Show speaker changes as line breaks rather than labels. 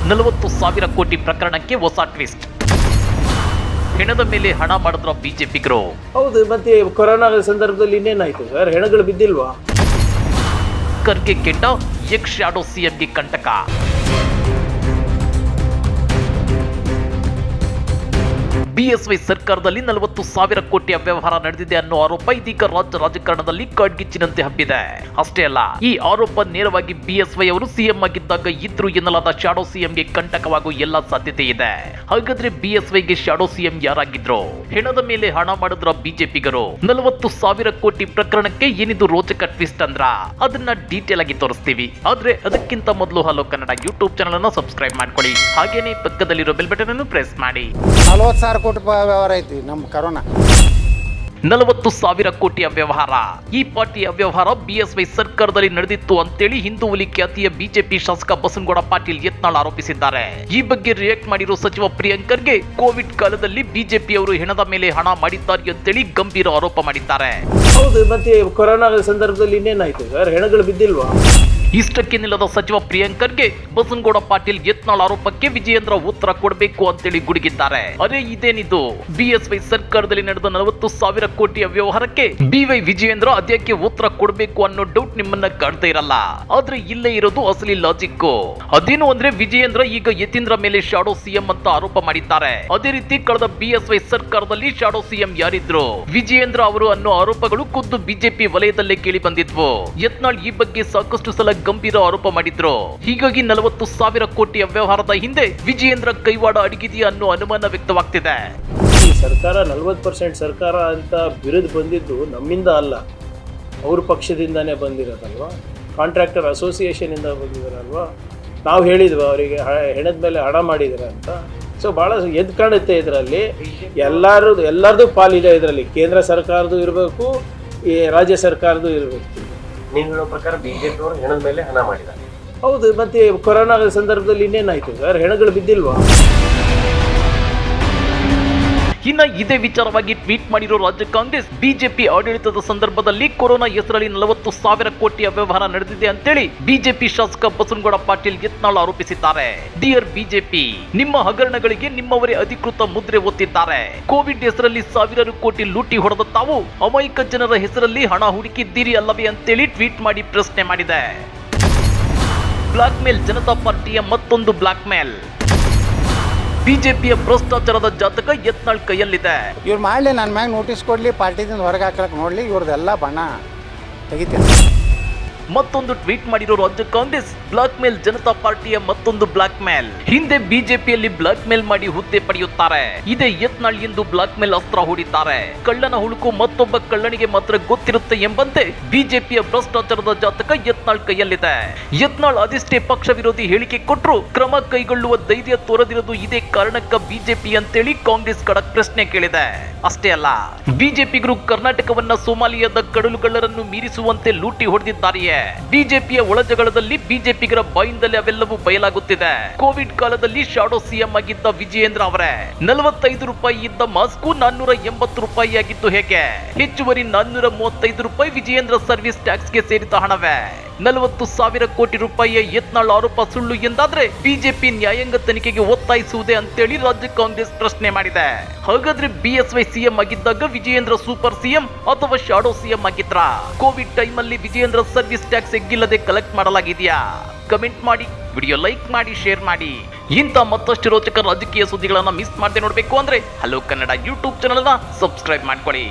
40,000 ಕೋಟಿ ಪ್ರಕರಣಕ್ಕೆ ಹೊಸ ಟ್ವಿಸ್ಟ್. ಹೆಣದ ಮೇಲೆ ಹಣ ಮಾಡಿದ್ರ ಬಿಜೆಪಿಗರು.
ಹೌದು, ಮತ್ತೆ ಕೊರೋನಾ ಸಂದರ್ಭದಲ್ಲಿ ಇನ್ನೇನಾಯ್ತು ಸರ್? ಹೆಣಗಳು ಬಿದ್ದಿಲ್ವಾ?
ಖರ್ಗೆ ಕೆಂಡ ಎಕ್ಸ್ ಶಾಡೋ ಸಿಎಂಗೆ ಕಂಟಕ. ಬಿಎಸ್ವೈ ಸರ್ಕಾರದಲ್ಲಿ 40,000 ಕೋಟಿ ಅವ್ಯವಹಾರ ನಡೆದಿದೆ ಅನ್ನೋ ಆರೋಪ ಇದೀಗ ರಾಜ್ಯ ರಾಜಕಾರಣದಲ್ಲಿ ಕಾಡ್ಗಿಚ್ಚಿನಂತೆ ಹಬ್ಬಿದೆ. ಅಷ್ಟೇ ಅಲ್ಲ, ಈ ಆರೋಪ ನೇರವಾಗಿ ಬಿಎಸ್ವೈ ಅವರು ಸಿಎಂ ಆಗಿದ್ದಾಗ ಇದ್ರು ಎನ್ನಲಾದ ಶಾಡೋ ಸಿಎಂಗೆ ಕಂಟಕವಾಗುವ ಎಲ್ಲ ಸಾಧ್ಯತೆ ಇದೆ. ಹಾಗಾದ್ರೆ ಬಿಎಸ್ವೈಗೆ ಶಾಡೋ ಸಿಎಂ ಯಾರಾಗಿದ್ರು? ಹೆಣದ ಮೇಲೆ ಹಣ ಮಾಡಿದ್ರ ಬಿಜೆಪಿಗರು. 40,000 ಕೋಟಿ ಪ್ರಕರಣಕ್ಕೆ ಏನಿದು ರೋಚಕ ಟ್ವಿಸ್ಟ್ ಅಂದ್ರ ಅದನ್ನ ಡೀಟೇಲ್ ಆಗಿ ತೋರಿಸ್ತೀವಿ. ಆದ್ರೆ ಅದಕ್ಕಿಂತ ಮೊದಲು ಹಲೋ ಕನ್ನಡ ಯೂಟ್ಯೂಬ್ ಚಾನಲ್ ಅನ್ನು ಸಬ್ಸ್ಕ್ರೈಬ್ ಮಾಡ್ಕೊಳ್ಳಿ. ಹಾಗೇನೆ ಪಕ್ಕದಲ್ಲಿರೋ ಬೆಲ್ ಬಟನ್ ಅನ್ನು ಪ್ರೆಸ್ ಮಾಡಿ.
40,000 ಕೋಟಿ ವ್ಯವಹಾರ ಐತಿ ನಮ್ಮ ಕರೋನಾ.
40,000 ಕೋಟಿ ಅವ್ಯವಹಾರ. ಈ ಪಾರ್ಟಿ ಅವ್ಯವಹಾರ ಬಿಎಸ್ವೈ ಸರ್ಕಾರದಲ್ಲಿ ನಡೆದಿತ್ತು ಅಂತೇಳಿ ಹಿಂದೂ ಹುಲಿ ಖ್ಯಾತಿಯ ಬಿಜೆಪಿ ಶಾಸಕ ಬಸನಗೌಡ ಪಾಟೀಲ್ ಯತ್ನಾಳ್ ಆರೋಪಿಸಿದ್ದಾರೆ. ಈ ಬಗ್ಗೆ ರಿಯಾಕ್ಟ್ ಮಾಡಿರೋ ಸಚಿವ ಪ್ರಿಯಾಂಕರ್ಗೆ ಕೋವಿಡ್ ಕಾಲದಲ್ಲಿ ಬಿಜೆಪಿ ಅವರು ಹೆಣದ ಮೇಲೆ ಹಣ ಮಾಡಿದ್ದಾರೆ ಅಂತೇಳಿ ಗಂಭೀರ ಆರೋಪ ಮಾಡಿದ್ದಾರೆ.
ಹೌದು, ಮತ್ತೆ ಕೊರೋನಾ ಸಂದರ್ಭದಲ್ಲಿ ಇನ್ನೇನಾಯ್ತು ಸರ್? ಹೆಣಗಳು ಬಿದ್ದಿಲ್ವಾ?
ಇಷ್ಟಕ್ಕೆ ನಿಲ್ಲದ ಸಚಿವ ಪ್ರಿಯಾಂಕರ್ಗೆ ಬಸನಗೌಡ ಪಾಟೀಲ್ ಯತ್ನಾಳ್ ಆರೋಪಕ್ಕೆ ವಿಜಯೇಂದ್ರ ಉತ್ತರ ಕೊಡಬೇಕು ಅಂತೇಳಿ ಗುಡುಗಿದ್ದಾರೆ. ಅರೆ ಇದೇನಿದು? ಬಿಎಸ್ವೈ ಸರ್ಕಾರದಲ್ಲಿ ನಡೆದ 40,000 ಕೋಟಿ ವ್ಯವಹಾರಕ್ಕೆ ಬಿವೈ ವಿಜಯೇಂದ್ರ ಅದ್ಯಾಕೆ ಉತ್ತರ ಕೊಡಬೇಕು ಅನ್ನೋ ಡೌಟ್ ನಿಮ್ಮನ್ನ ಕಾಡ್ತಾ ಇರಲ್ಲ. ಆದ್ರೆ ಇಲ್ಲೇ ಇರೋದು ಅಸಲಿ ಲಾಜಿಕ್. ಅದೇನು ಅಂದ್ರೆ ವಿಜಯೇಂದ್ರ ಈಗ ಯತೀಂದ್ರ ಮೇಲೆ ಶಾಡೋ ಸಿಎಂ ಅಂತ ಆರೋಪ ಮಾಡಿದ್ದಾರೆ. ಅದೇ ರೀತಿ ಕಳೆದ ಬಿಎಸ್ವೈ ಸರ್ಕಾರದಲ್ಲಿ ಶಾಡೋ ಸಿಎಂ ಯಾರಿದ್ರು? ವಿಜಯೇಂದ್ರ ಅವರು ಅನ್ನೋ ಆರೋಪಗಳು ಖುದ್ದು ಬಿಜೆಪಿ ವಲಯದಲ್ಲೇ ಕೇಳಿ ಬಂದಿದ್ವು. ಯತ್ನಾಳ್ ಈ ಬಗ್ಗೆ ಸಾಕಷ್ಟು ಸಲ ಗಂಭೀರ ಆರೋಪ ಮಾಡಿದ್ರು. ಹೀಗಾಗಿ 40,000 ಕೋಟಿ ಅವ್ಯವಹಾರದ ಹಿಂದೆ ವಿಜಯೇಂದ್ರ ಕೈವಾಡ ಅಡಗಿದೆಯಾ ಅನ್ನೋ ಅನುಮಾನ ವ್ಯಕ್ತವಾಗ್ತಿದೆ.
ಈ ಸರ್ಕಾರ 40% ಸರ್ಕಾರ ಅಂತ ಬಿರುದು ಬಂದಿದ್ದು ನಮ್ಮಿಂದ ಅಲ್ಲ, ಅವ್ರ ಪಕ್ಷದಿಂದಾನೇ ಬಂದಿರೋದಲ್ವಾ? ಕಾಂಟ್ರಾಕ್ಟರ್ ಅಸೋಸಿಯೇಷನ್ ಇಂದ ಬಂದಿದ್ದಾರಲ್ವಾ? ನಾವು ಹೇಳಿದ್ವಿ ಅವರಿಗೆ ಹೆಣದ ಮೇಲೆ ಹಣ ಮಾಡಿದ್ದಾರೆ ಅಂತ. ಸೊ ಭಾಳ ಎದ್ದು ಕಾಣುತ್ತೆ ಇದರಲ್ಲಿ. ಎಲ್ಲರದು ಪಾಲಿದೆ ಇದರಲ್ಲಿ. ಕೇಂದ್ರ ಸರ್ಕಾರದ್ದು ಇರಬೇಕು, ಈ ರಾಜ್ಯ ಸರ್ಕಾರದ್ದು ಇರಬೇಕು.
ನೀವು ಹೇಳೋ ಪ್ರಕಾರ ಬಿಜೆಪಿ ಅವರು ಹೆಣದ ಮೇಲೆ ಹಣ ಮಾಡಿದ್ದಾರೆ.
ಹೌದು, ಮತ್ತೆ ಕೊರೋನಾ ಸಂದರ್ಭದಲ್ಲಿ ಇನ್ನೇನಾಯ್ತು ಸರ್? ಹೆಣಗಳು ಬಿದ್ದಿಲ್ವಾ?
ಇನ್ನ ಇದೇ ವಿಚಾರವಾಗಿ ಟ್ವೀಟ್ ಮಾಡಿರೋ ರಾಜ್ಯ ಕಾಂಗ್ರೆಸ್, ಬಿಜೆಪಿ ಆಡಳಿತದ ಸಂದರ್ಭದಲ್ಲಿ ಕೊರೋನಾ ಹೆಸರಲ್ಲಿ 40,000 ಕೋಟಿ ಅವ್ಯವಹಾರ ನಡೆದಿದೆ ಅಂತೇಳಿ ಬಿಜೆಪಿ ಶಾಸಕ ಬಸನಗೌಡ ಪಾಟೀಲ್ ಯತ್ನಾಳ್ ಆರೋಪಿಸಿದ್ದಾರೆ. ಡಿಯರ್ ಬಿಜೆಪಿ, ನಿಮ್ಮ ಹಗರಣಗಳಿಗೆ ನಿಮ್ಮವರೇ ಅಧಿಕೃತ ಮುದ್ರೆ ಒತ್ತಿದ್ದಾರೆ. ಕೋವಿಡ್ ಹೆಸರಲ್ಲಿ ಸಾವಿರಾರು ಕೋಟಿ ಲೂಟಿ ಹೊಡೆದ ತಾವು ಅಮಾಯಕ ಜನರ ಹೆಸರಲ್ಲಿ ಹಣ ಹುಡುಕಿದ್ದೀರಿ ಅಲ್ಲವೇ ಅಂತೇಳಿ ಟ್ವೀಟ್ ಮಾಡಿ ಪ್ರಶ್ನೆ ಮಾಡಿದೆ. ಬ್ಲಾಕ್ ಮೇಲ್, ಜನತಾ ಪಾರ್ಟಿಯ ಮತ್ತೊಂದು ಬ್ಲಾಕ್ ಮೇಲ್. ಬಿಜೆಪಿಯ ಭ್ರಷ್ಟಾಚಾರದ ಜಾತಕ ಯತ್ನಾಳ್ ಕೈಯಲ್ಲಿದೆ.
ಇವ್ರು ಮಾಡಲಿ, ನನ್ನ ಮ್ಯಾಗ ನೋಟಿಸ್ ಕೊಡ್ಲಿ, ಪಾರ್ಟಿದಿಂದ ಹೊರಗೆ ಹಾಕಲಕ್ಕೆ ನೋಡ್ಲಿ, ಇವ್ರದ್ದೆಲ್ಲ ಬಣ್ಣ ತೆಗಿತೀನಿ.
ಮತ್ತೊಂದು ಟ್ವೀಟ್ ಮಾಡಿರೋ ರಾಜ್ಯ ಕಾಂಗ್ರೆಸ್, ಬ್ಲಾಕ್ ಮೇಲ್, ಜನತಾ ಪಾರ್ಟಿಯ ಮತ್ತೊಂದು ಬ್ಲಾಕ್ ಮೇಲ್. ಹಿಂದೆ ಬಿಜೆಪಿಯಲ್ಲಿ ಬ್ಲಾಕ್ ಮೇಲ್ ಮಾಡಿ ಹುದ್ದೆ ಪಡೆಯುತ್ತಾರೆ. ಇದೇ ಯತ್ನಾಳ್ ಎಂದು ಬ್ಲಾಕ್ ಮೇಲ್ ಅಸ್ತ್ರ ಹೂಡಿದ್ದಾರೆ. ಕಳ್ಳನ ಹುಳುಕು ಮತ್ತೊಬ್ಬ ಕಳ್ಳನಿಗೆ ಮಾತ್ರ ಗೊತ್ತಿರುತ್ತೆ ಎಂಬಂತೆ ಬಿಜೆಪಿಯ ಭ್ರಷ್ಟಾಚಾರದ ಜಾತಕ ಯತ್ನಾಳ್ ಕೈಯಲ್ಲಿದೆ. ಯತ್ನಾಳ್ ಅದೆಷ್ಟೇ ಪಕ್ಷ ವಿರೋಧಿ ಹೇಳಿಕೆ ಕೊಟ್ಟರು ಕ್ರಮ ಕೈಗೊಳ್ಳುವ ಧೈರ್ಯ ತೋರದಿರೋದು ಇದೇ ಕಾರಣಕ್ಕ ಬಿಜೆಪಿ ಅಂತೇಳಿ ಕಾಂಗ್ರೆಸ್ ಖಡಕ್ ಪ್ರಶ್ನೆ ಕೇಳಿದೆ. ಅಷ್ಟೇ ಅಲ್ಲ, ಬಿಜೆಪಿಗರು ಕರ್ನಾಟಕವನ್ನ ಸೋಮಾಲಿಯಾದ ಕಡಲುಗಳ್ಳರನ್ನು ಮೀರಿಸುವಂತೆ ಲೂಟಿ ಹೊಡೆದಿದ್ದಾರೆಯೇ. ಬಿಜೆಪಿಯ ಒಳಜಗಳದಲ್ಲಿ ಬಿಜೆಪಿಗರ ಬಾಯಿಂದಲೇ ಅವೆಲ್ಲವೂ ಬಯಲಾಗುತ್ತಿದೆ. ಕೋವಿಡ್ ಕಾಲದಲ್ಲಿ ಶಾಡೋ ಸಿಎಂ ಆಗಿದ್ದ ವಿಜಯೇಂದ್ರ ಅವರೇ 45 ರೂಪಾಯಿ ಇದ್ದ ಮಾಸ್ಕು 480 ರೂಪಾಯಿ ಆಗಿದ್ದು ಹೇಗೆ? ಹೆಚ್ಚುವರಿ 435 ರೂಪಾಯಿ ವಿಜಯೇಂದ್ರ ಸರ್ವಿಸ್ ಟ್ಯಾಕ್ಸ್ಗೆ ಸೇರಿದ ಹಣವೇ? 40,000 ಕೋಟಿ ರೂಪಾಯಿಯ ಯತ್ನಾಳ್ ಆರೋಪ ಸುಳ್ಳು ಎಂದಾದ್ರೆ ಬಿಜೆಪಿ ನ್ಯಾಯಾಂಗ ತನಿಖೆಗೆ ಒತ್ತಾಯಿಸುವುದೇ ಅಂತೇಳಿ ರಾಜ್ಯ ಕಾಂಗ್ರೆಸ್ ಪ್ರಶ್ನೆ ಮಾಡಿದೆ. ಹಾಗಾದ್ರೆ ಬಿಎಸ್ವೈ ಸಿಎಂ ಆಗಿದ್ದಾಗ ವಿಜಯೇಂದ್ರ ಸೂಪರ್ ಸಿಎಂ ಅಥವಾ ಶಾಡೋ ಸಿಎಂ ಆಗಿದ್ರ? ಕೋವಿಡ್ ಟೈಮ್ ಅಲ್ಲಿ ವಿಜಯೇಂದ್ರ ಸರ್ವಿಸ್ ಟ್ಯಾಕ್ಸ್ ಎಗ್ಗಿಲ್ಲದೆ ಕಲೆಕ್ಟ್ ಮಾಡಲಾಗಿದೆಯಾ? ಕಮೆಂಟ್ ಮಾಡಿ, ವಿಡಿಯೋ ಲೈಕ್ ಮಾಡಿ, ಶೇರ್ ಮಾಡಿ. ಇಂಥ ಮತ್ತಷ್ಟು ರೋಚಕ ರಾಜಕೀಯ ಸುದ್ದಿಗಳನ್ನ ಮಿಸ್ ಮಾಡದೆ ನೋಡ್ಬೇಕು ಅಂದ್ರೆ ಹಲೋ ಕನ್ನಡ ಯೂಟ್ಯೂಬ್ ಚಾನಲ್ ನ ಸಬ್ಸ್ಕ್ರೈಬ್ ಮಾಡ್ಕೊಳ್ಳಿ.